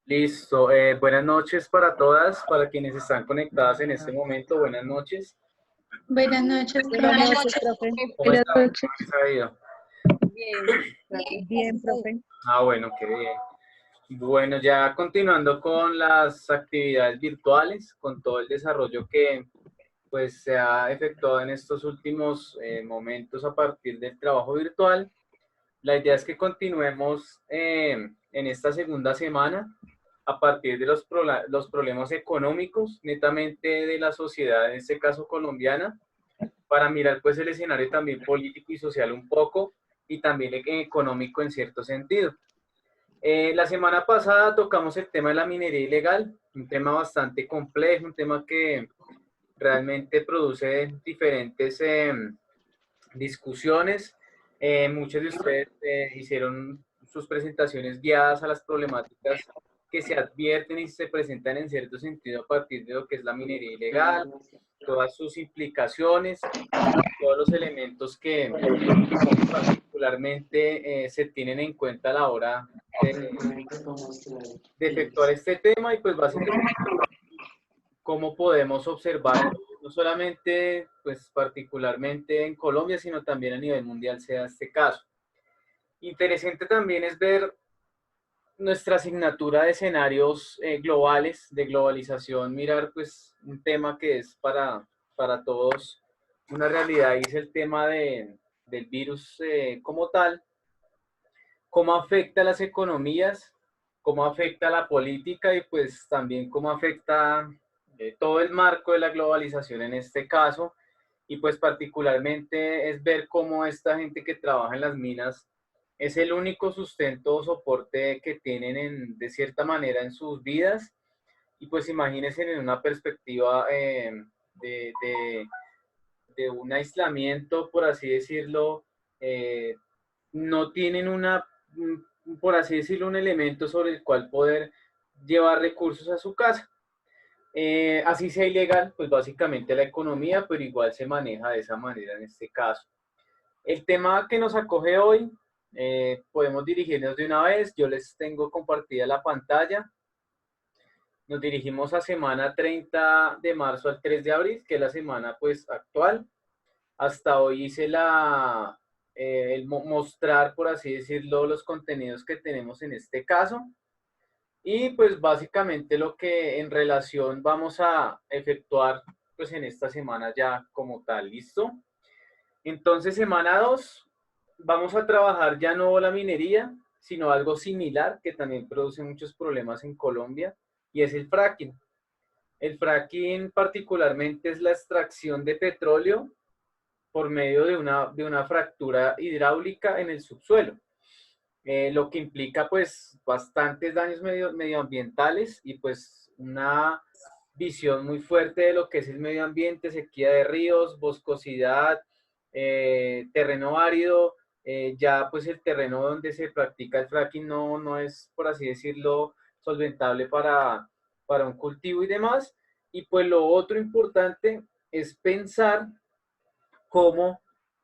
Listo. Buenas noches para todas, para quienes están conectadas en este momento. Buenas noches. Buenas noches, Buenas profe. noches, profe. ¿Cómo Buenas están? noches. ¿Cómo les ha ido? Bien, Bien, profe. Ah, bueno, qué bien. Bueno, ya continuando con las actividades virtuales, con todo el desarrollo que pues se ha efectuado en estos últimos momentos a partir del trabajo virtual. La idea es que continuemos en esta segunda semana a partir de los problemas económicos, netamente de la sociedad, en este caso colombiana, para mirar pues el escenario también político y social un poco, y también económico en cierto sentido. La semana pasada tocamos el tema de la minería ilegal, un tema bastante complejo, un tema que realmente produce diferentes discusiones. Muchos de ustedes hicieron sus presentaciones guiadas a las problemáticas que se advierten y se presentan en cierto sentido a partir de lo que es la minería ilegal, todas sus implicaciones, todos los elementos que particularmente se tienen en cuenta a la hora de efectuar este tema y pues básicamente cómo podemos observar no solamente pues particularmente en Colombia, sino también a nivel mundial sea este caso. Interesante también es ver nuestra asignatura de escenarios globales, de globalización, mirar pues un tema que es para todos una realidad y es el tema del virus como tal, cómo afecta a las economías, cómo afecta a la política y pues también cómo afecta todo el marco de la globalización en este caso. Y pues particularmente es ver cómo esta gente que trabaja en las minas es el único sustento o soporte que tienen de cierta manera en sus vidas. Y pues imagínense en una perspectiva de, de, de un aislamiento, por así decirlo, no tienen por así decirlo, un elemento sobre el cual poder llevar recursos a su casa. Así sea ilegal, pues básicamente la economía, pero igual se maneja de esa manera en este caso. El tema que nos acoge hoy, podemos dirigirnos de una vez, yo les tengo compartida la pantalla. Nos dirigimos a semana 30 de marzo al 3 de abril, que es la semana pues actual. Hasta hoy hice el mostrar, por así decirlo, los contenidos que tenemos en este caso. Y pues básicamente lo que en relación vamos a efectuar pues en esta semana ya como tal, ¿listo? Entonces semana 2 vamos a trabajar ya no la minería, sino algo similar que también produce muchos problemas en Colombia y es el fracking. El fracking particularmente es la extracción de petróleo por medio de una fractura hidráulica en el subsuelo, lo que implica pues bastantes daños medioambientales y pues una visión muy fuerte de lo que es el medio ambiente, sequía de ríos, boscosidad, terreno árido, ya pues el terreno donde se practica el fracking no es, por así decirlo, solventable para un cultivo y demás. Y pues lo otro importante es pensar cómo,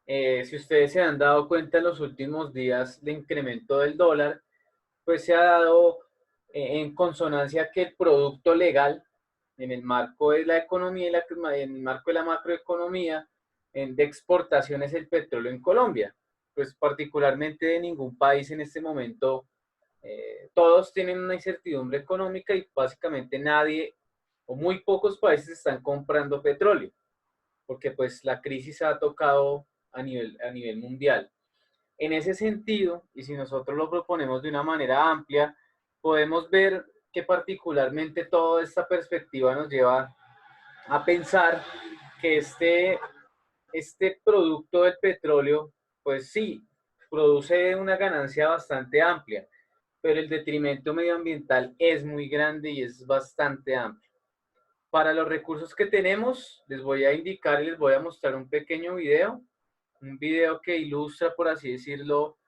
si ustedes se han dado cuenta en los últimos días de incremento del dólar, pues se ha dado en consonancia que el producto legal en el marco de la economía, en el marco de la macroeconomía, de exportación es el petróleo en Colombia. Pues particularmente de ningún país en este momento, todos tienen una incertidumbre económica y básicamente nadie o muy pocos países están comprando petróleo porque pues la crisis ha tocado a nivel mundial. En ese sentido, y si nosotros lo proponemos de una manera amplia, podemos ver que particularmente toda esta perspectiva nos lleva a pensar que este producto del petróleo, pues sí, produce una ganancia bastante amplia, pero el detrimento medioambiental es muy grande y es bastante amplio. Para los recursos que tenemos, les voy a indicar y les voy a mostrar un pequeño video, un video que ilustra, por así decirlo,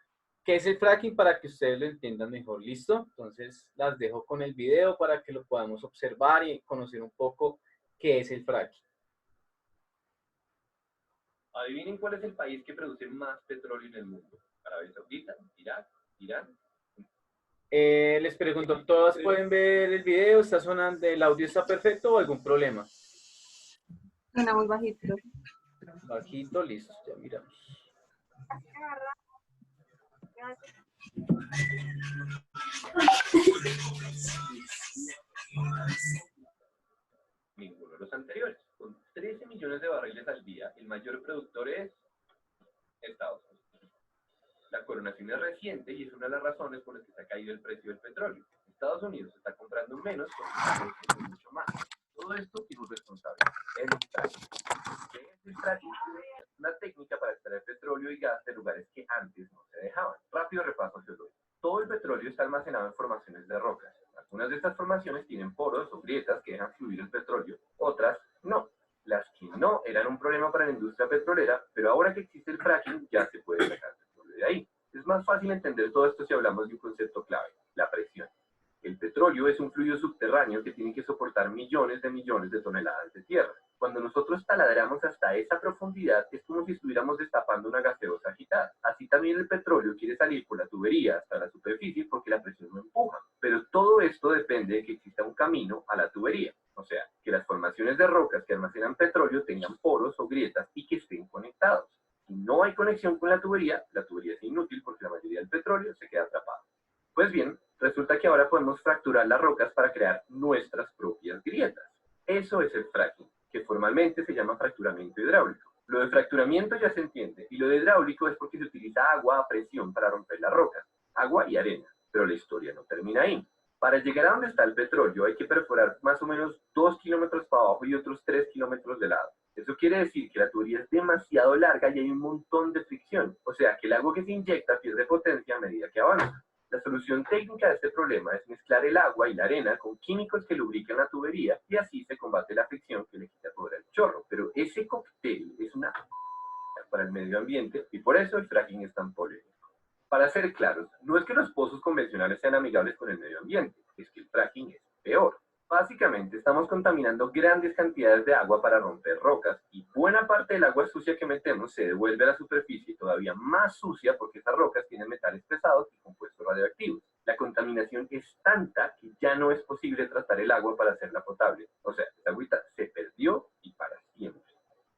qué es el fracking para que ustedes lo entiendan mejor. ¿Listo? Entonces las dejo con el video para que lo podamos observar y conocer un poco qué es el fracking. Adivinen cuál es el país que produce más petróleo en el mundo. Arabia Saudita, Irak, Irán. Les pregunto, ¿todas pueden ver el video? ¿Está sonando, el audio está perfecto o algún problema? Suena muy bajito. Bajito, listo, ya miramos. Ninguno de los anteriores. Con 13 millones de barriles al día, el mayor productor es Estados Unidos. La coronación es reciente y es una de las razones por las que se ha caído el precio del petróleo. Estados Unidos está comprando menos porque produce mucho más. Todo esto tiene un responsable, el fracking. ¿Qué es el fracking? Es una técnica para extraer petróleo y gas de lugares que antes no se dejaban. Rápido repaso geológico. Todo el petróleo está almacenado en formaciones de rocas. Algunas de estas formaciones tienen poros o grietas que dejan fluir el petróleo, otras no. Las que no eran un problema para la industria petrolera, pero ahora que existe el fracking ya se puede sacar petróleo de ahí. Es más fácil entender todo esto si hablamos de un concepto clave, la presión. El petróleo es un fluido subterráneo que tiene que soportar millones de toneladas de tierra. Cuando nosotros taladramos hasta esa profundidad, es como si estuviéramos destapando una gaseosa agitada. Así también el petróleo quiere salir por la tubería hasta la superficie porque la presión lo empuja. Pero todo esto depende de que exista un camino a la tubería. O sea, que las formaciones de rocas que almacenan petróleo tengan poros o grietas y que estén conectados. Si no hay conexión con la tubería es inútil porque la mayoría del petróleo se queda atrapado. Pues bien, resulta que ahora podemos fracturar las rocas para crear nuestras propias grietas. Eso es el fracking, que formalmente se llama fracturamiento hidráulico. Lo de fracturamiento ya se entiende, y lo de hidráulico es porque se utiliza agua a presión para romper las rocas, agua y arena, pero la historia no termina ahí. Para llegar a donde está el petróleo hay que perforar más o menos 2 kilómetros para abajo y otros 3 kilómetros de lado. Eso quiere decir que la tubería es demasiado larga y hay un montón de fricción, o sea que el agua que se inyecta pierde potencia a medida que avanza. La solución técnica de este problema es mezclar el agua y la arena con químicos que lubrican la tubería y así se combate la fricción que le quita poder al chorro. Pero ese cóctel es una para el medio ambiente y por eso el fracking es tan polémico. Para ser claros, no es que los pozos convencionales sean amigables con el medio ambiente, es que el fracking es peor. Básicamente estamos contaminando grandes cantidades de agua para romper rocas y buena parte del agua sucia que metemos se devuelve a la superficie todavía más sucia porque esas rocas tienen metales pesados y compuestos radioactivos. La contaminación es tanta que ya no es posible tratar el agua para hacerla potable. O sea, esa agüita se perdió y para siempre.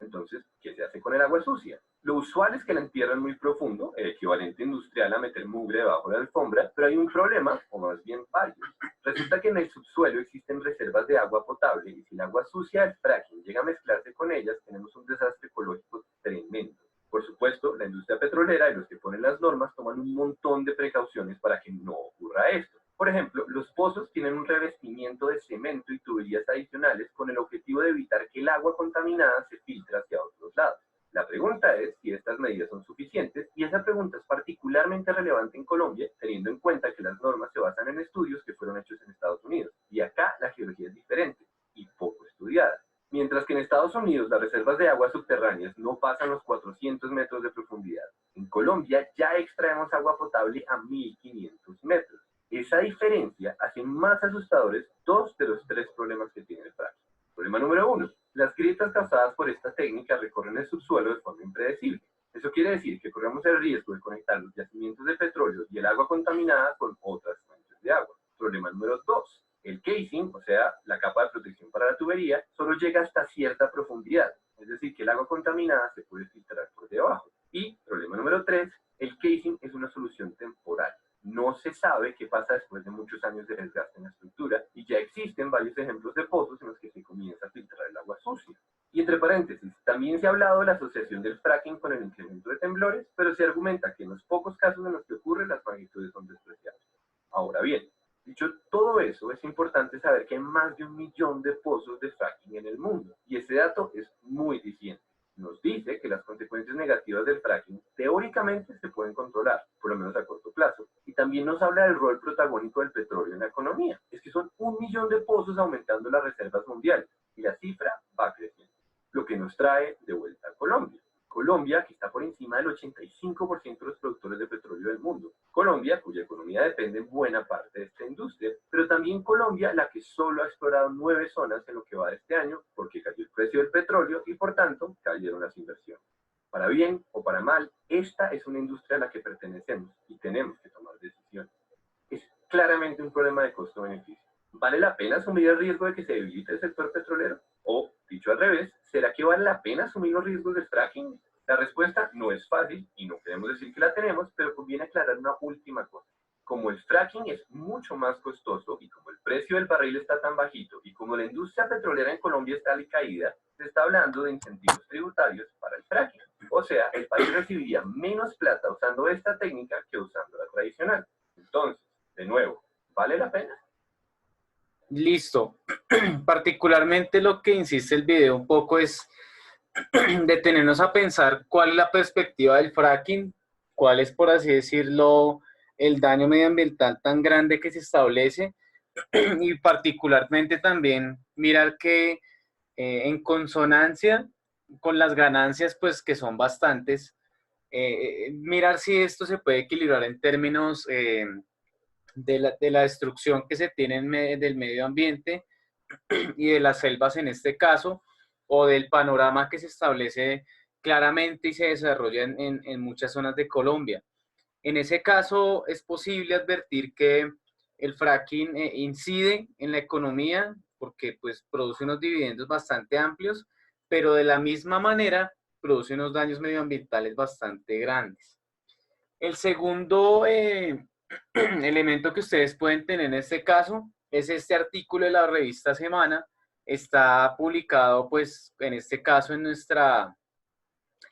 Entonces, ¿qué se hace con el agua sucia? Lo usual es que la entierran muy profundo, el equivalente industrial a meter mugre debajo de la alfombra, pero hay un problema, o más bien varios. Resulta que en el subsuelo existen reservas de agua potable y si el agua sucia del fracking llega a mezclarse con ellas, tenemos un desastre ecológico tremendo. Por supuesto, la industria petrolera y los que ponen las normas toman un montón de precauciones para que no ocurra esto. Por ejemplo, los pozos tienen un revestimiento de cemento y tuberías adicionales con el objetivo de evitar que el agua contaminada se filtre hacia otros lados. La pregunta es si estas medidas son suficientes y esa pregunta es particularmente relevante en Colombia, teniendo en cuenta que las normas se basan en estudios que fueron hechos en Estados Unidos y acá la geología es diferente y poco estudiada. Mientras que en Estados Unidos las reservas de aguas subterráneas no pasan los 400 metros de profundidad, en Colombia ya extraemos agua potable a 1500 metros. Esa diferencia hace más asustadores dos de los tres problemas que tiene el fracking. Problema número 1. Las grietas causadas por esta técnica recorren el subsuelo de forma impredecible. Eso quiere decir que corremos el riesgo de conectar los yacimientos de petróleo y el agua contaminada con otras fuentes de agua. Problema número 2. El casing, o sea, la capa de protección para la tubería, solo llega hasta cierta profundidad. Es decir, que el agua contaminada se puede filtrar por debajo. Y problema número 3. El casing es una solución temporal. No se sabe qué pasa después de muchos años de desgaste en la estructura y ya existen varios ejemplos de pozos en los que se comienza a filtrar el agua sucia. Y entre paréntesis, también se ha hablado de la asociación del fracking con el incremento de temblores, pero se argumenta que en los pocos casos en los que ocurre las magnitudes son despreciables. Ahora bien, dicho todo eso, es importante saber que hay más de 1 millón de pozos de fracking en el mundo y ese dato es muy diciente. Nos dice que las consecuencias negativas del fracking teóricamente se pueden controlar, por lo menos a corto plazo, y también nos habla del rol protagónico del petróleo en la economía. Es que son 1 millón de pozos aumentando las reservas mundiales, y la cifra va creciendo, lo que nos trae de vuelta a Colombia. Colombia, que está por encima del 85% de los productores de petróleo del mundo. Colombia, cuya economía depende en buena parte de esta industria, pero también Colombia, la que solo ha explorado 9 zonas en lo que va de este año, porque cayó el precio del petróleo y por tanto cayeron las inversiones. Para bien o para mal, esta es una industria a la que pertenecemos y tenemos que tomar decisiones. Es claramente un problema de costo-beneficio. ¿Vale la pena asumir el riesgo de que se debilite el sector petrolero? O, dicho al revés, ¿será que vale la pena asumir los riesgos del fracking? La respuesta no es fácil y no queremos decir que la tenemos, pero conviene aclarar una última cosa. Como el fracking es mucho más costoso y como el precio del barril está tan bajito y como la industria petrolera en Colombia está caída, se está hablando de incentivos tributarios para el fracking. O sea, el país recibiría menos plata usando esta técnica que usando la tradicional. Entonces, de nuevo, ¿vale la pena? Listo. Particularmente lo que insiste el video un poco es detenernos a pensar cuál es la perspectiva del fracking, cuál es, por así decirlo, el daño medioambiental tan grande que se establece y particularmente también mirar que en consonancia con las ganancias, pues que son bastantes, mirar si esto se puede equilibrar en términos de la destrucción que se tiene del medio ambiente y de las selvas en este caso, o del panorama que se establece claramente y se desarrolla en muchas zonas de Colombia. En ese caso es posible advertir que el fracking incide en la economía porque pues produce unos dividendos bastante amplios, pero de la misma manera produce unos daños medioambientales bastante grandes. El segundo elemento que ustedes pueden tener en este caso es este artículo de la revista Semana. Está publicado, pues, en este caso, en nuestra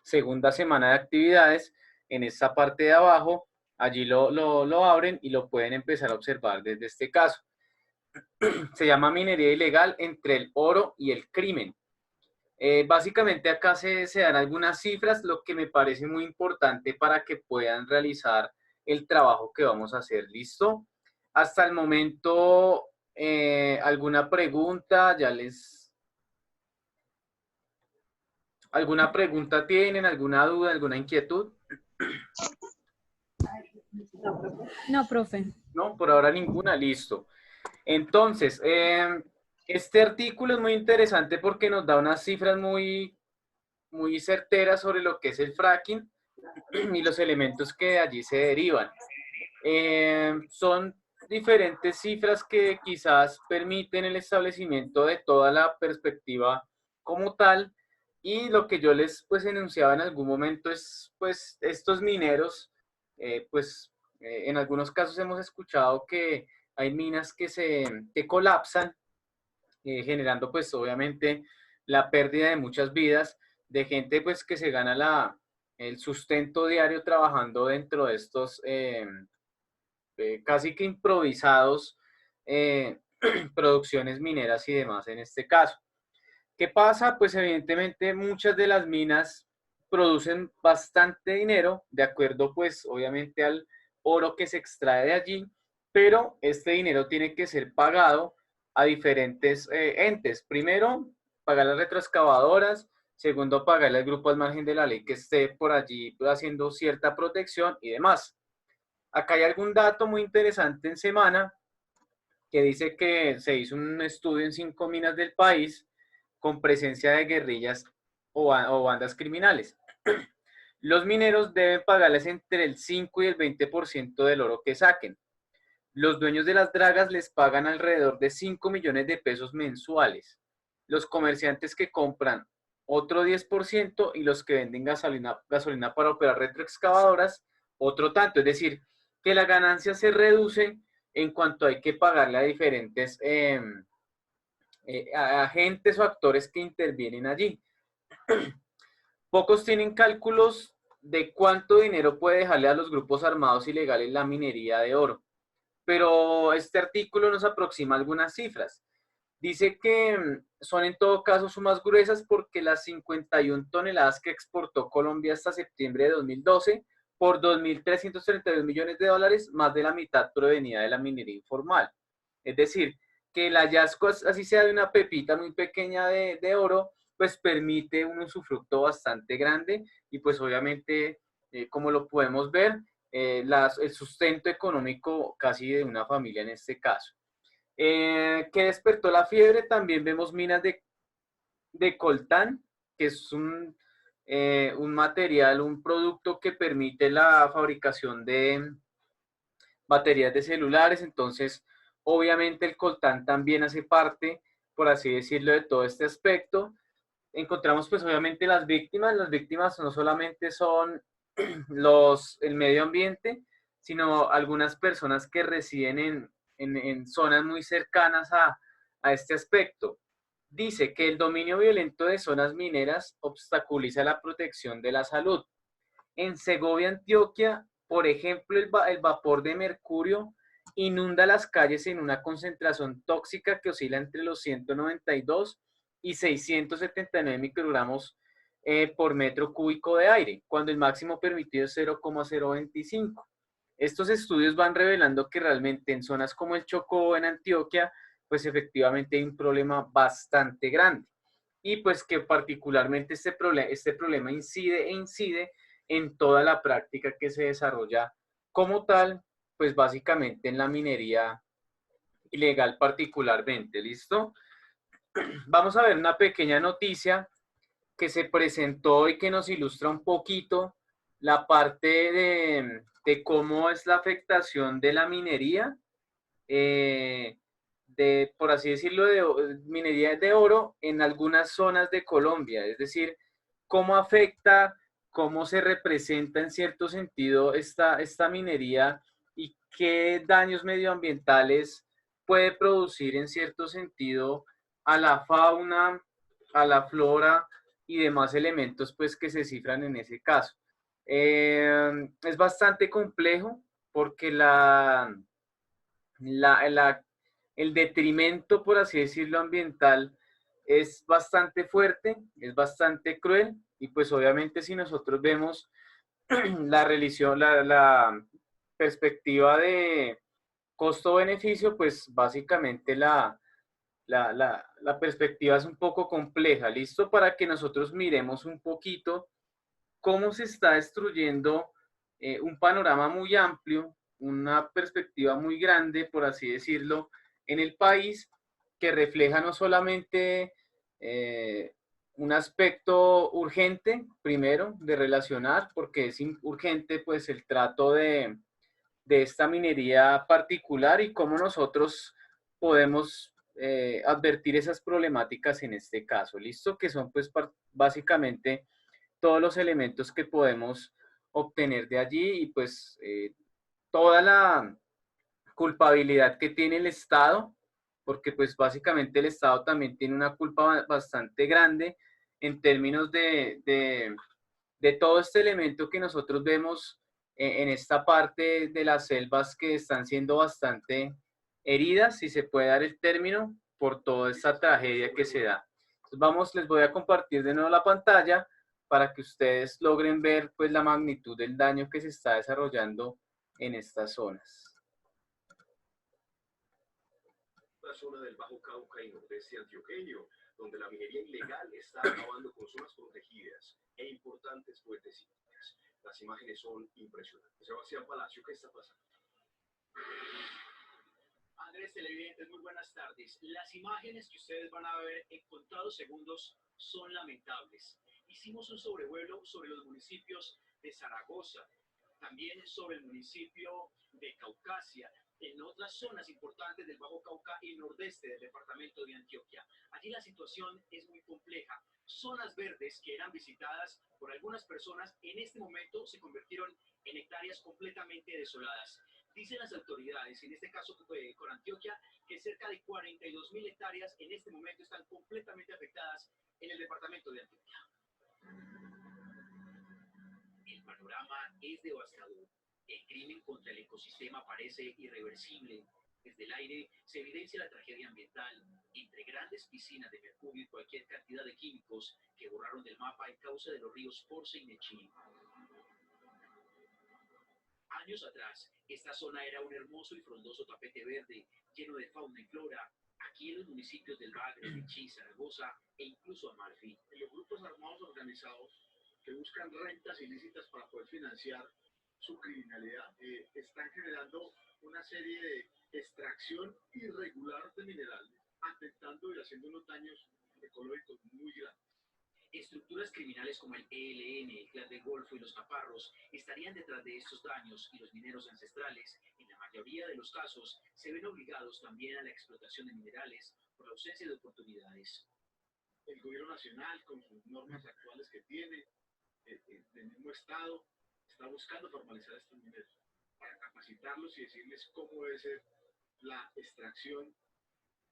segunda semana de actividades. En esta parte de abajo, allí lo abren y lo pueden empezar a observar desde este caso. Se llama Minería Ilegal entre el oro y el crimen. Básicamente acá se dan algunas cifras, lo que me parece muy importante para que puedan realizar el trabajo que vamos a hacer. ¿Listo? Hasta el momento, ¿alguna pregunta? ¿Alguna pregunta tienen? ¿Alguna duda? ¿Alguna inquietud? No, profe. No, por ahora ninguna. Listo. Entonces, este artículo es muy interesante porque nos da unas cifras muy certeras sobre lo que es el fracking y los elementos que de allí se derivan. Son diferentes cifras que quizás permiten el establecimiento de toda la perspectiva como tal, y lo que yo les pues enunciaba en algún momento es pues estos mineros, en algunos casos hemos escuchado que hay minas que colapsan, generando pues obviamente la pérdida de muchas vidas, de gente pues que se gana el sustento diario trabajando dentro de estos casi que improvisados producciones mineras y demás en este caso. ¿Qué pasa? Pues evidentemente muchas de las minas producen bastante dinero, de acuerdo pues obviamente al oro que se extrae de allí, pero este dinero tiene que ser pagado a diferentes entes. Primero, pagar las retroexcavadoras. Segundo, pagarle al grupo al margen de la ley que esté por allí haciendo cierta protección y demás. Acá hay algún dato muy interesante en Semana que dice que se hizo un estudio en 5 minas del país con presencia de guerrillas o bandas criminales. Los mineros deben pagarles entre el 5 y el 20% del oro que saquen. Los dueños de las dragas les pagan alrededor de 5 millones de pesos mensuales. Los comerciantes que compran otro 10% y los que venden gasolina para operar retroexcavadoras, otro tanto. Es decir, que la ganancia se reduce en cuanto hay que pagarle a diferentes agentes o actores que intervienen allí. Pocos tienen cálculos de cuánto dinero puede dejarle a los grupos armados ilegales la minería de oro, pero este artículo nos aproxima algunas cifras. Dice que son en todo caso sumas gruesas porque las 51 toneladas que exportó Colombia hasta septiembre de 2012 por 2.332 millones de dólares, más de la mitad provenía de la minería informal. Es decir, que el hallazgo, así sea de una pepita muy pequeña de oro, pues permite un usufructo bastante grande y pues obviamente, como lo podemos ver, el sustento económico casi de una familia en este caso. ¿Qué despertó la fiebre? También vemos minas de coltán, que es un material, un producto que permite la fabricación de baterías de celulares. Entonces, obviamente el coltán también hace parte, por así decirlo, de todo este aspecto. Encontramos pues obviamente las víctimas no solamente son el medio ambiente, sino algunas personas que residen en zonas muy cercanas a este aspecto. Dice que el dominio violento de zonas mineras obstaculiza la protección de la salud. En Segovia, Antioquia, por ejemplo, el vapor de mercurio inunda las calles en una concentración tóxica que oscila entre los 192 y 679 microgramos por metro cúbico de aire, cuando el máximo permitido es 0,025. Estos estudios van revelando que realmente en zonas como el Chocó, en Antioquia, pues efectivamente hay un problema bastante grande. Y pues que particularmente este problema incide en toda la práctica que se desarrolla como tal, pues básicamente en la minería ilegal particularmente, ¿listo? Vamos a ver una pequeña noticia que se presentó y que nos ilustra un poquito la parte de cómo es la afectación de la minería, por así decirlo, de minería de oro en algunas zonas de Colombia, es decir, cómo afecta, cómo se representa en cierto sentido esta minería y qué daños medioambientales puede producir en cierto sentido a la fauna, a la flora y demás elementos pues que se cifran en ese caso. Es bastante complejo porque el detrimento, por así decirlo, ambiental es bastante fuerte, es bastante cruel, y pues obviamente si nosotros vemos la perspectiva de costo-beneficio, pues básicamente la perspectiva es un poco compleja, ¿listo? Para que nosotros miremos un poquito cómo se está destruyendo un panorama muy amplio, una perspectiva muy grande, por así decirlo, en el país, que refleja no solamente un aspecto urgente, primero, de relacionar, porque es urgente pues el trato de esta minería particular y cómo nosotros podemos advertir esas problemáticas en este caso, ¿listo? Que son pues básicamente todos los elementos que podemos obtener de allí y pues toda la culpabilidad que tiene el Estado, porque pues básicamente el Estado también tiene una culpa bastante grande en términos de todo este elemento que nosotros vemos en esta parte de las selvas que están siendo bastante heridas, si se puede dar el término, por toda esta tragedia que se da. Entonces les voy a compartir de nuevo la pantalla para que ustedes logren ver pues la magnitud del daño que se está desarrollando en estas zonas. La zona del Bajo Cauca y nordeste antioqueño, donde la minería ilegal está acabando con zonas protegidas e importantes fuentes hídricas. Las imágenes son impresionantes. Sebastián Palacio, ¿qué está pasando? Andrés, televidentes, muy buenas tardes. Las imágenes que ustedes van a ver en contados segundos son lamentables. Hicimos un sobrevuelo sobre los municipios de Zaragoza, también sobre el municipio de Caucasia, en otras zonas importantes del Bajo Cauca y nordeste del departamento de Antioquia. Allí la situación es muy compleja. Zonas verdes que eran visitadas por algunas personas en este momento se convirtieron en hectáreas completamente desoladas. Dicen las autoridades, en este caso con Antioquia, que cerca de 42.000 hectáreas en este momento están completamente afectadas en el departamento de Antioquia. El panorama es devastador. El crimen contra el ecosistema parece irreversible. Desde el aire se evidencia la tragedia ambiental, entre grandes piscinas de mercurio y cualquier cantidad de químicos que borraron del mapa el cauce de los ríos Force y Nechí. Años atrás, esta zona era un hermoso y frondoso tapete verde, lleno de fauna y flora, aquí en los municipios del Bagre, Nechí, Zaragoza e incluso Amalfi. Los grupos armados organizados que buscan rentas ilícitas para poder financiar su criminalidad están generando una serie de extracción irregular de minerales, atentando y haciendo unos daños ecológicos muy grandes. Estructuras criminales como el ELN, el Clan del Golfo y los Caparros estarían detrás de estos daños y los mineros ancestrales, en la mayor mayoría de los casos se ven obligados también a la explotación de minerales por la ausencia de oportunidades. El gobierno nacional, con sus normas actuales que tiene, del mismo Estado, está buscando formalizar a estos mineros para capacitarlos y decirles cómo debe ser la extracción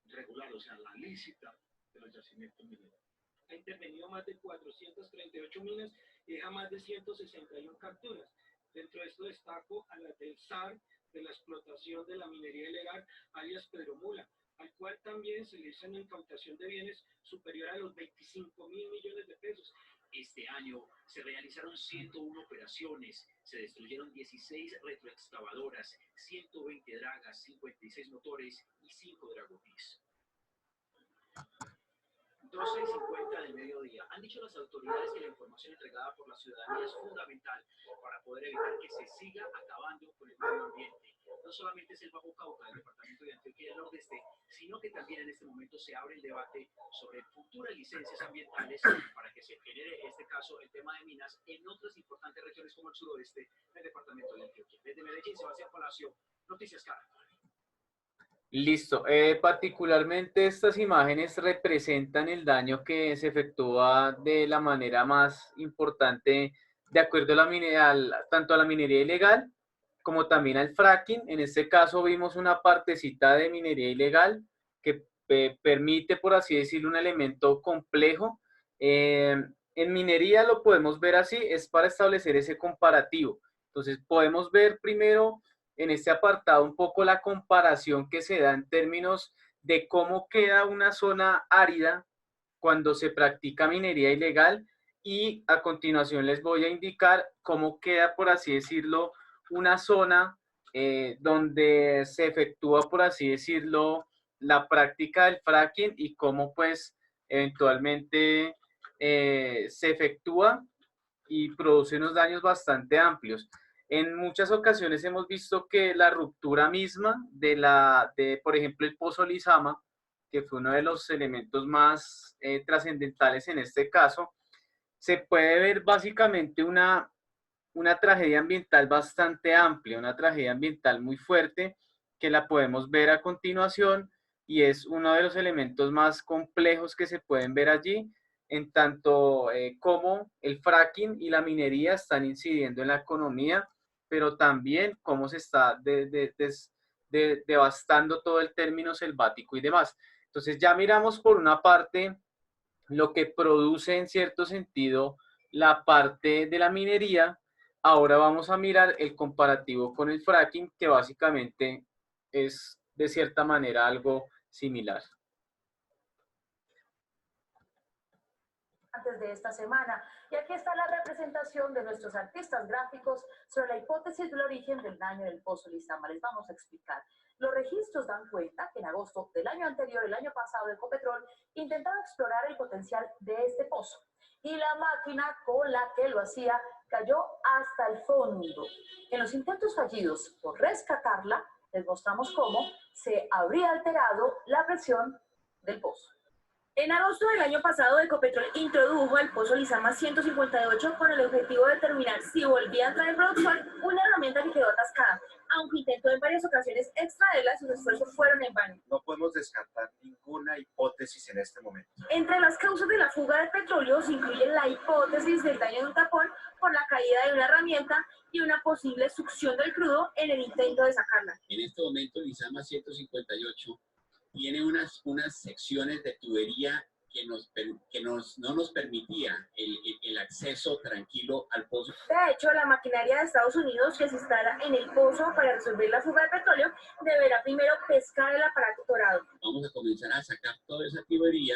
regular, o sea, la lícita de los yacimientos mineros. Ha intervenido más de 438 minas y deja más de 161 capturas. Dentro de esto destaco a la del SAR de la explotación de la minería ilegal, alias Pedro Mula, al cual también se le hizo una incautación de bienes superior a los 25.000 millones de pesos. Este año se realizaron 101 operaciones, se destruyeron 16 retroexcavadoras, 120 dragas, 56 motores y 5 dragones. 12:50 del mediodía. Han dicho las autoridades que la información entregada por la ciudadanía es fundamental para poder evitar que se siga acabando con el medio ambiente. No solamente es el Bajo Cauca del departamento de Antioquia del Nordeste, sino que también en este momento se abre el debate sobre futuras licencias ambientales para que se genere, en este caso, el tema de minas en otras importantes regiones como el suroeste del departamento de Antioquia. Desde Medellín, Sebastián Palacio, Noticias Caracol. Listo. Particularmente estas imágenes representan el daño que se efectúa de la manera más importante de acuerdo a tanto a la minería ilegal como también al fracking. En este caso vimos una partecita de minería ilegal que permite, por así decirlo, un elemento complejo. En minería lo podemos ver así, es para establecer ese comparativo. Entonces podemos ver primero en este apartado un poco la comparación que se da en términos de cómo queda una zona árida cuando se practica minería ilegal, y a continuación les voy a indicar cómo queda, por así decirlo, una zona donde se efectúa, por así decirlo, la práctica del fracking y cómo pues eventualmente se efectúa y produce unos daños bastante amplios. En muchas ocasiones hemos visto que la ruptura misma por ejemplo, el Pozo Lizama, que fue uno de los elementos más trascendentales en este caso, se puede ver básicamente una tragedia ambiental bastante amplia, una tragedia ambiental muy fuerte, que la podemos ver a continuación, y es uno de los elementos más complejos que se pueden ver allí, en tanto como el fracking y la minería están incidiendo en la economía, pero también cómo se está devastando todo el término selvático y demás. Entonces ya miramos por una parte lo que produce en cierto sentido la parte de la minería. Ahora vamos a mirar el comparativo con el fracking, que básicamente es de cierta manera algo similar. Antes de esta semana, y aquí está la representación de nuestros artistas gráficos sobre la hipótesis del origen del daño del Pozo Lizama. Les vamos a explicar. Los registros dan cuenta que en agosto del año anterior, el año pasado, Ecopetrol intentaba explorar el potencial de este pozo, y la máquina con la que lo hacía cayó hasta el fondo. En los intentos fallidos por rescatarla, les mostramos cómo se habría alterado la presión del pozo. En agosto del año pasado, Ecopetrol introdujo al Pozo Lizama 158 con el objetivo de determinar si volvía a entrar en producción una herramienta que quedó atascada. Aunque intentó en varias ocasiones extraerla, sus esfuerzos fueron en vano. No podemos descartar ninguna hipótesis en este momento. Entre las causas de la fuga de petróleo se incluye la hipótesis del daño de un tapón por la caída de una herramienta y una posible succión del crudo en el intento de sacarla. En este momento, Lizama 158 tiene unas secciones de tubería que no nos permitía el acceso tranquilo al pozo. De hecho, la maquinaria de Estados Unidos que se instala en el pozo para resolver la fuga de petróleo deberá primero pescar el aparato torado. Vamos a comenzar a sacar toda esa tubería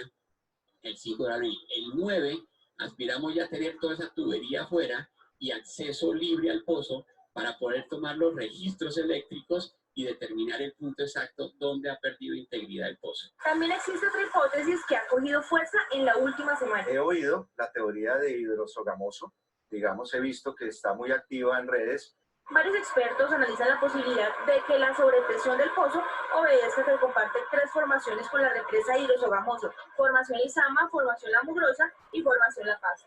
el 5 de abril. El 9 aspiramos ya a tener toda esa tubería afuera y acceso libre al pozo para poder tomar los registros eléctricos y determinar el punto exacto donde ha perdido integridad el pozo. También existe otra hipótesis que ha cogido fuerza en la última semana. He oído la teoría de hidrosogamoso, digamos, he visto que está muy activa en redes. Varios expertos analizan la posibilidad de que la sobrepresión del pozo obedezca que comparte tres formaciones con la represa Hidrosogamoso: Formación Lizama, Formación La Mugrosa y Formación La Paz.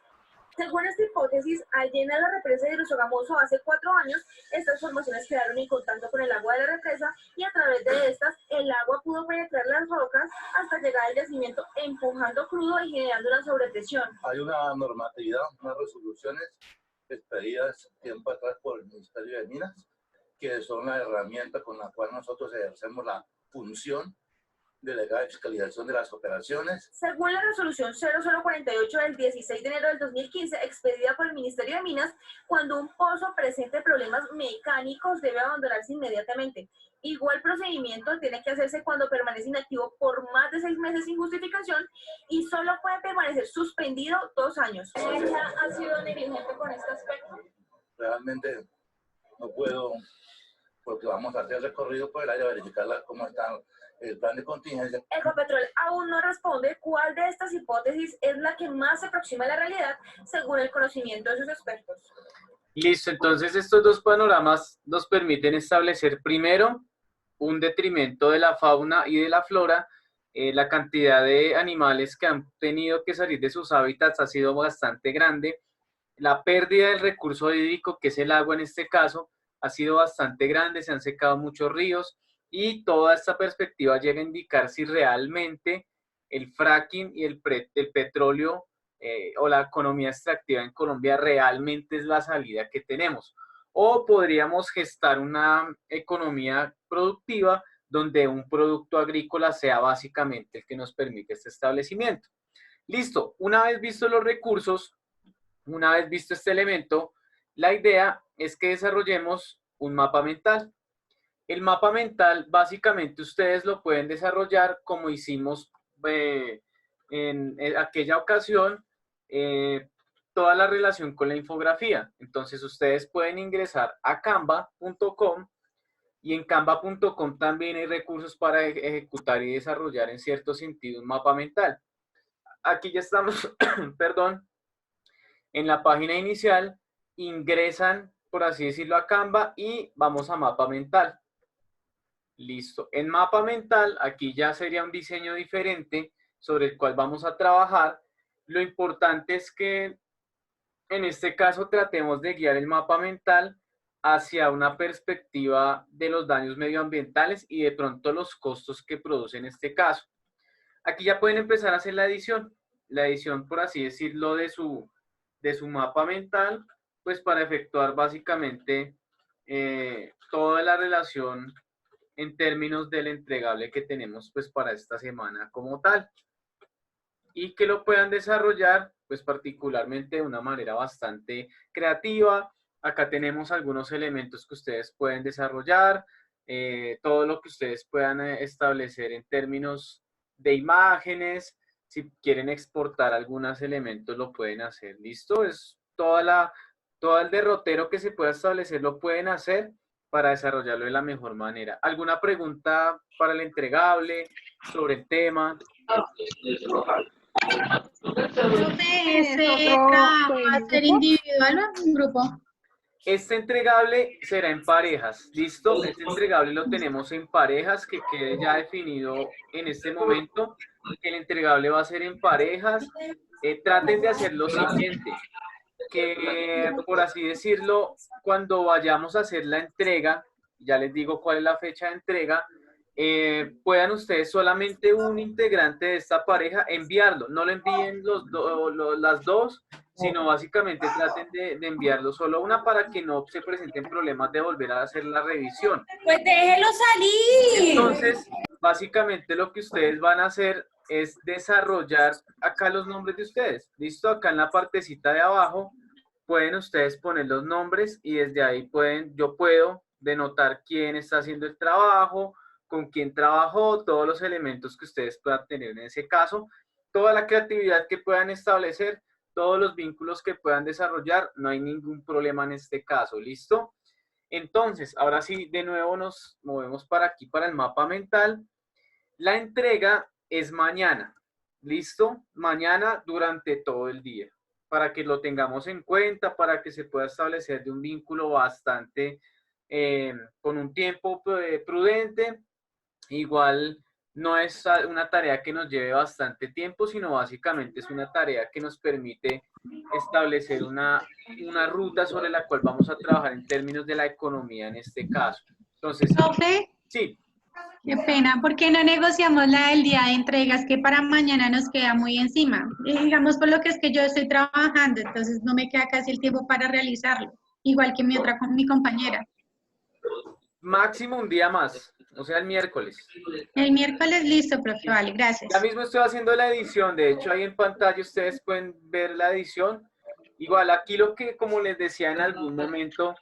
Según esta hipótesis, al llenar la represa de Hidrosogamoso hace 4 años, estas formaciones quedaron en contacto con el agua de la represa y a través de estas el agua pudo penetrar las rocas hasta llegar al yacimiento empujando crudo y generando una sobrepresión. Hay una normatividad, unas resoluciones expedidas tiempo atrás por el Ministerio de Minas, que son la herramienta con la cual nosotros ejercemos la función delegada de fiscalización de las operaciones. Según la resolución 0048 del 16 de enero del 2015, expedida por el Ministerio de Minas, cuando un pozo presente problemas mecánicos debe abandonarse inmediatamente. Igual procedimiento tiene que hacerse cuando permanece inactivo por más de 6 meses sin justificación y solo puede permanecer suspendido 2 años. ¿Ella ha sido negligente con este aspecto? Realmente no puedo, porque vamos a hacer el recorrido por el área, verificar cómo está el plan de contingencia. Ecopetrol aún no responde cuál de estas hipótesis es la que más se aproxima a la realidad según el conocimiento de sus expertos. Listo, entonces estos dos panoramas nos permiten establecer primero un detrimento de la fauna y de la flora. La cantidad de animales que han tenido que salir de sus hábitats ha sido bastante grande. La pérdida del recurso hídrico, que es el agua en este caso, ha sido bastante grande, se han secado muchos ríos y toda esta perspectiva llega a indicar si realmente el fracking y el petróleo o la economía extractiva en Colombia realmente es la salida que tenemos. O podríamos gestar una economía productiva donde un producto agrícola sea básicamente el que nos permite este establecimiento. Listo, una vez vistos los recursos, una vez visto este elemento, la idea es que desarrollemos un mapa mental. El mapa mental, básicamente, ustedes lo pueden desarrollar como hicimos en aquella ocasión, toda la relación con la infografía. Entonces, ustedes pueden ingresar a canva.com y en canva.com también hay recursos para ejecutar y desarrollar en cierto sentido un mapa mental. Aquí ya estamos, perdón, en la página inicial, ingresan, por así decirlo, a Canva y vamos a mapa mental. Listo. En mapa mental, aquí ya sería un diseño diferente sobre el cual vamos a trabajar. Lo importante es que en este caso tratemos de guiar el mapa mental hacia una perspectiva de los daños medioambientales y de pronto los costos que produce en este caso. Aquí ya pueden empezar a hacer la edición, por así decirlo, de su mapa mental, pues para efectuar básicamente toda la relación en términos del entregable que tenemos pues para esta semana como tal. Y que lo puedan desarrollar pues particularmente de una manera bastante creativa. Acá tenemos algunos elementos que ustedes pueden desarrollar, todo lo que ustedes puedan establecer en términos de imágenes. Si quieren exportar algunos elementos lo pueden hacer. ¿Listo? Es todo el derrotero que se pueda establecer lo pueden hacer para desarrollarlo de la mejor manera. ¿Alguna pregunta para el entregable sobre el tema? ¿Va a ser individual o en grupo? Este entregable será en parejas, ¿listo? Este entregable lo tenemos en parejas, que quede ya definido en este momento. El entregable va a ser en parejas. Traten de hacer lo siguiente, que por así decirlo, cuando vayamos a hacer la entrega, ya les digo cuál es la fecha de entrega, puedan ustedes solamente un integrante de esta pareja enviarlo. No lo envíen las dos, sino básicamente traten de enviarlo solo una para que no se presenten problemas de volver a hacer la revisión. ¡Pues déjelo salir! Entonces, básicamente lo que ustedes van a hacer es desarrollar acá los nombres de ustedes. ¿Listo? Acá en la partecita de abajo pueden ustedes poner los nombres y desde ahí yo puedo denotar quién está haciendo el trabajo, con quién trabajó, todos los elementos que ustedes puedan tener en ese caso, toda la creatividad que puedan establecer, todos los vínculos que puedan desarrollar, no hay ningún problema en este caso, ¿listo? Entonces, ahora sí, de nuevo nos movemos para aquí, para el mapa mental. La entrega es mañana, ¿listo? Mañana durante todo el día, para que lo tengamos en cuenta, para que se pueda establecer de un vínculo bastante, con un tiempo prudente. Igual no es una tarea que nos lleve bastante tiempo, sino básicamente es una tarea que nos permite establecer una ruta sobre la cual vamos a trabajar en términos de la economía en este caso. Entonces, Profe, sí, qué pena, ¿por qué no negociamos la del día de entregas que para mañana nos queda muy encima? Y digamos por lo que es que yo estoy trabajando, entonces no me queda casi el tiempo para realizarlo, igual que mi compañera. máximo un día más, o sea, el miércoles. El miércoles listo, profe, vale, gracias. Ya mismo estoy haciendo la edición, de hecho ahí en pantalla ustedes pueden ver la edición. Igual aquí lo que, como les decía en algún momento,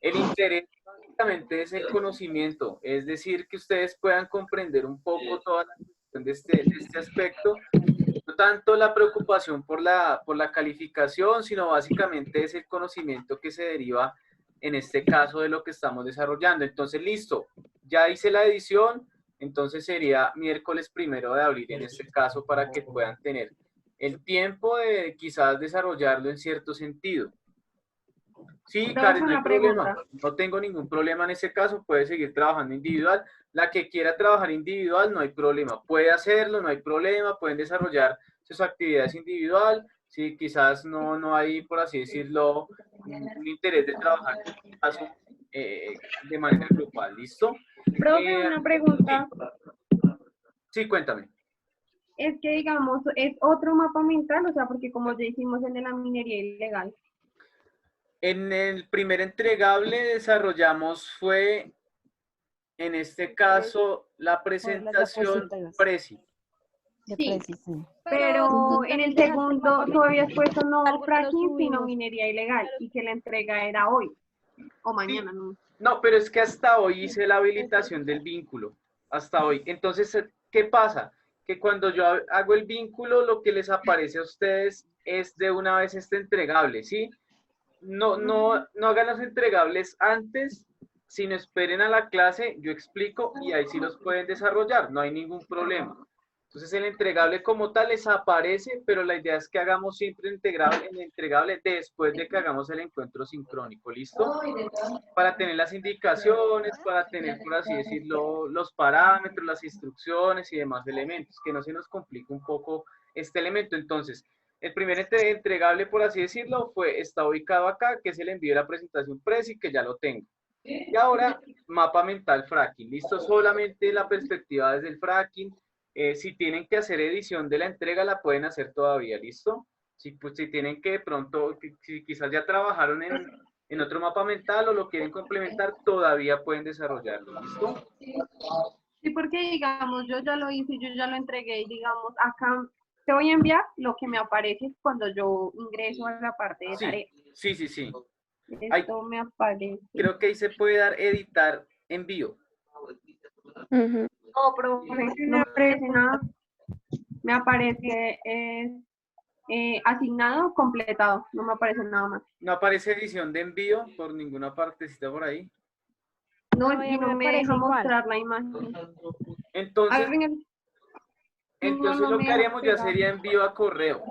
el interés básicamente es el conocimiento, es decir, que ustedes puedan comprender un poco toda la cuestión de este aspecto, no tanto la preocupación por la calificación, sino básicamente es el conocimiento que se deriva en este caso de lo que estamos desarrollando. Entonces, listo, ya hice la edición, entonces sería miércoles 1 de abril en este caso para que puedan tener el tiempo de quizás desarrollarlo en cierto sentido. Sí, Karen, no hay problema. No tengo ningún problema en ese caso. Puede seguir trabajando individual. La que quiera trabajar individual, no hay problema. Puede hacerlo, no hay problema. Pueden desarrollar sus actividades individual. Sí, quizás no hay, por así decirlo, un interés de trabajar en este caso, de manera grupal. ¿Listo? Profe, una pregunta. Sí, cuéntame. Es que, digamos, es otro mapa mental, o sea, porque como ya hicimos el de la minería ilegal. En el primer entregable desarrollamos fue, en este caso, la presentación Prezi. Sí, pero en el segundo tú habías puesto no fracking, sino minería ilegal, y que la entrega era hoy o mañana, ¿no? No, pero es que hasta hoy hice la habilitación del vínculo, hasta hoy. Entonces, ¿qué pasa? Que cuando yo hago el vínculo, lo que les aparece a ustedes es de una vez este entregable, ¿sí? No hagan los entregables antes, sino esperen a la clase, yo explico y ahí sí los pueden desarrollar, no hay ningún problema. Entonces el entregable como tal les aparece, pero la idea es que hagamos siempre el entregable después de que hagamos el encuentro sincrónico, ¿listo? Para tener las indicaciones, para tener, por así decirlo, los parámetros, las instrucciones y demás elementos, que no se nos complique un poco este elemento. Entonces, el primer entregable, por así decirlo, está ubicado acá, que es el envío de la presentación Prezi, que ya lo tengo. Y ahora, mapa mental fracking. Listo, solamente la perspectiva desde el fracking. Si tienen que hacer edición de la entrega, la pueden hacer todavía, ¿listo? Si tienen que de pronto, si quizás ya trabajaron en otro mapa mental o lo quieren complementar, todavía pueden desarrollarlo, ¿listo? Sí, porque digamos, yo ya lo hice, yo ya lo entregué y digamos, acá te voy a enviar lo que me aparece cuando yo ingreso a la parte de tarea. Sí. Esto me aparece. Creo que ahí se puede dar editar envío. No, profe, no me aparece nada. Me aparece asignado, completado. No me aparece nada más. ¿No aparece edición de envío por ninguna partecita por ahí? No, es que no me deja mostrar la imagen. Entonces, no lo me que haríamos ya deja sería envío a correo.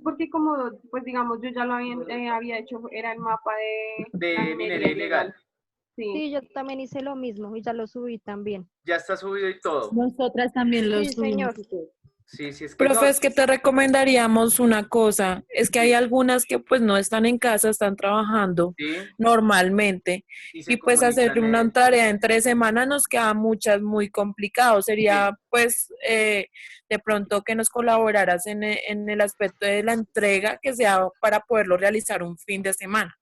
Porque como, pues digamos, yo ya lo había hecho, era el mapa de minería ilegal. Sí, yo también hice lo mismo y ya lo subí también. Ya está subido y todo. Nosotras también lo subimos. Sí, es que Profe, es que te recomendaríamos una cosa, es que hay algunas que pues no están en casa, están trabajando normalmente y pues hacer una tarea en 3 semanas nos queda muy complicado. Sería pues de pronto que nos colaboraras en el aspecto de la entrega que sea para poderlo realizar un fin de semana.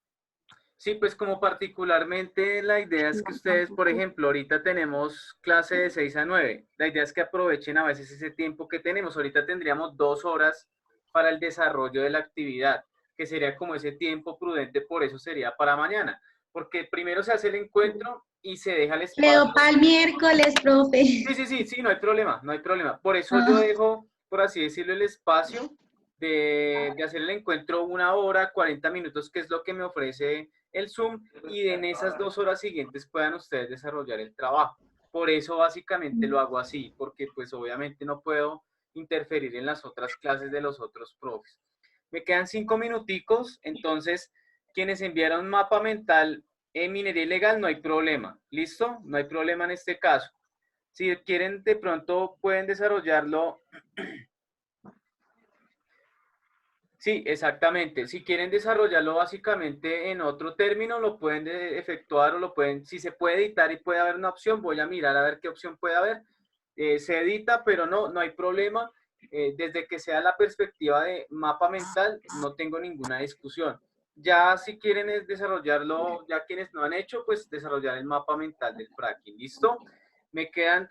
Sí, pues como particularmente la idea es que ustedes, por ejemplo, ahorita tenemos clase de 6 a 9. La idea es que aprovechen a veces ese tiempo que tenemos. Ahorita tendríamos 2 horas para el desarrollo de la actividad, que sería como ese tiempo prudente, por eso sería para mañana. Porque primero se hace el encuentro y se deja el espacio. Leo para el miércoles, profe. Sí, no hay problema. Por eso yo dejo, por así decirlo, el espacio de hacer el encuentro 1 hora, 40 minutos, que es lo que me ofrece el Zoom, y en esas 2 horas siguientes puedan ustedes desarrollar el trabajo. Por eso básicamente lo hago así, porque pues obviamente no puedo interferir en las otras clases de los otros profes. Me quedan 5 minuticos, entonces quienes enviaron mapa mental En minería ilegal no hay problema, ¿listo? No hay problema en este caso. Si quieren, de pronto pueden desarrollarlo. Sí, exactamente. Si quieren desarrollarlo básicamente en otro término, lo pueden efectuar o lo pueden, si se puede editar y puede haber una opción, voy a mirar a ver qué opción puede haber. Se edita, pero no hay problema. Desde que sea la perspectiva de mapa mental, no tengo ninguna discusión. Ya si quieren desarrollarlo, ya quienes no han hecho, pues desarrollar el mapa mental del fracking. ¿Listo? Me quedan